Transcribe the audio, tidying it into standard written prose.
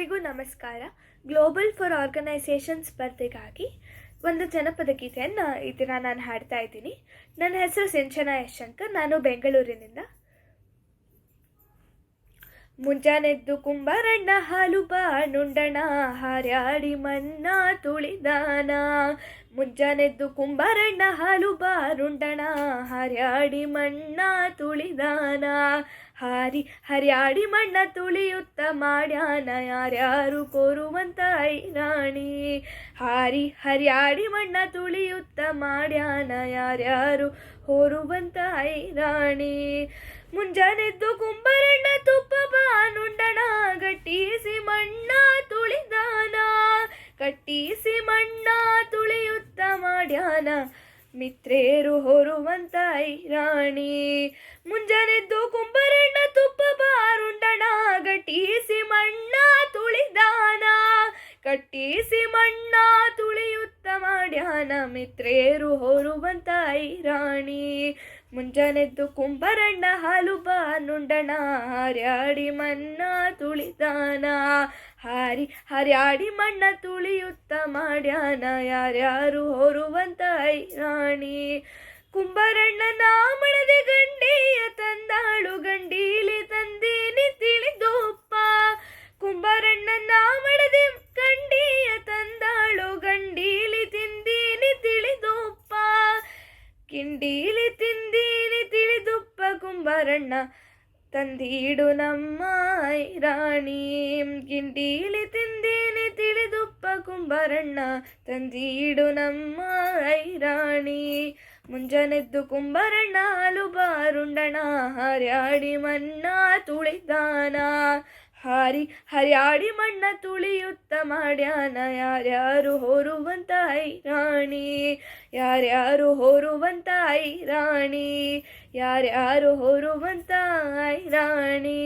ಎಲ್ರಿಗೂ ನಮಸ್ಕಾರ. Global for organisation ಸ್ಪರ್ಧೆಗಾಗಿ ಒಂದು ಜನಪದ ಗೀತೆಯನ್ನು ಈ ದಿನ ನಾನು ಹಾಡ್ತಾ ಇದ್ದೀನಿ. ನನ್ನ ಹೆಸರು ಸಿಂಚನಾ ಎಸ್ ಶಂಕರ್. ನಾನು ಬೆಂಗಳೂರಿನಿಂದ. ಮುಂಜಾನೆದ್ದು ಕುಂಬಾರಣ್ಣ ಹಾಲು ಬಾನುಂಡಣ, ಹಾರ್ಯಾಡಿ ಮನ್ನ ತುಳಿದಾನ. ಮುಂಜಾನೆದ್ದು ಕುಂಬಾರಣ್ಣ ಹಾಲು ಬಾರುಂಡಣ, ಹಾರ್ಯಾಡಿ ಮಣ್ಣ ತುಳಿದಾನ. ಹರ್ಯಾಡಿ ಮಣ್ಣ ತುಳಿಯುತ್ತ ಮಾಡ್ಯಾನ, ಯಾರ್ಯಾರು ಕೋರುವಂತ ಐರಾಣಿ. ಹರ್ಯಾಡಿ ಮಣ್ಣ ತುಳಿಯುತ್ತ ಮಾಡ್ಯಾನ, ಯಾರ್ಯಾರು ಹೋರುವಂತ ಐರಾಣಿ. ಮುಂಜಾನೆದ್ದು ಕುಂಬಾರಣ್ಣ ತುಪ್ಪ ಬಾನುಂಡಣ, ಗಟ್ಟಿಸಿ ಮಣ್ಣ ತುಳಿದಾನ. ಕಟ್ಟಿಸಿ ಮಣ್ಣ ತುಳಿಯುತ್ತ ಮಾಡ್ಯಾನ, ಮಿತ್ರೇರು ಹೊರುವಂತ ಐರಾಣಿ. ಮುಂಜಾನೆದ್ದು ಕುಂಬಾರಣ್ಣ ತುಪ್ಪ ಬಾರುಂಡಣ, ಗಟ್ಟಿಸಿ ಮಣ್ಣ ತುಳಿದಾನ. ಕಟ್ಟಿಸಿ ಮಣ್ಣ ತುಳಿಯುತ್ತ ಮಾಡ್ಯಾನ, ಮಿತ್ರೇರು ಹೊರುವಂತ ಐರಾಣಿ. ಮುಂಜಾನೆದ್ದು ಕುಂಬಾರಣ್ಣ ಹಾಲು ಬಾನುಂಡಣ, ಹಾರ್ಯಾಡಿ ಮನ್ನ ತುಳಿದಾನ. ಹರ್ಯಾಡಿ ಮಣ್ಣ ತುಳಿಯುತ್ತ ಮಾಡ್ಯಾನ, ಯಾರ್ಯಾರು ಹೊರುವಂತ ಐರಾಣಿ. ಕುಂಬಾರಣ್ಣನ ಮಣದೆ ಗಂಡಿಯ ತಂದಾಳು, ಗಂಡೀಲಿ ತಂದೀನಿ ತಿಳಿದೋಪ್ಪ. ಕುಂಬಾರಣ್ಣನ ಮಣದೆ ಗಂಡಿಯ ತಂದಾಳು, ಗಂಡೀಲಿ ತಿಂದೀನಿ ತಿಳಿದೋಪ್ಪ. ಕಿಂಡೀಲಿ ತಿಂದೀನಿ ತಿಳಿದುಪ್ಪ, ಕುಂಬಾರಣ್ಣ ತಂದೀಡು ನಮ್ಮ ಐರಾಣಿ. ಗಿಂಡೀಲಿ ತಿಂದೀನಿ ತಿಳಿದುಪ್ಪ, ಕುಂಬಾರಣ್ಣ ತಂದೀಡು ನಮ್ಮ ಐರಾಣಿ. ಮುಂಜಾನೆದ್ದು ಕುಂಬಾರಣ್ಣ ಹಾಲು ಬಾರುಂಡಣ, ಹಾರ್ಯಾಡಿ ಮಣ್ಣ ತುಳಿದಾನ. ಹರ್ಯಾಡಿ ಮಣ್ಣ ತುಳಿಯುತ್ತ ಮಾಡ್ಯಾನ, ಯಾರ್ಯಾರು ಹೋರುವಂತ ಐರಾಣಿ. ಯಾರ್ಯಾರು ಹೋರುವಂತ ಐರಾಣಿ. ಯಾರ್ಯಾರು ಹೋರುವಂತ ಐರಾಣಿ.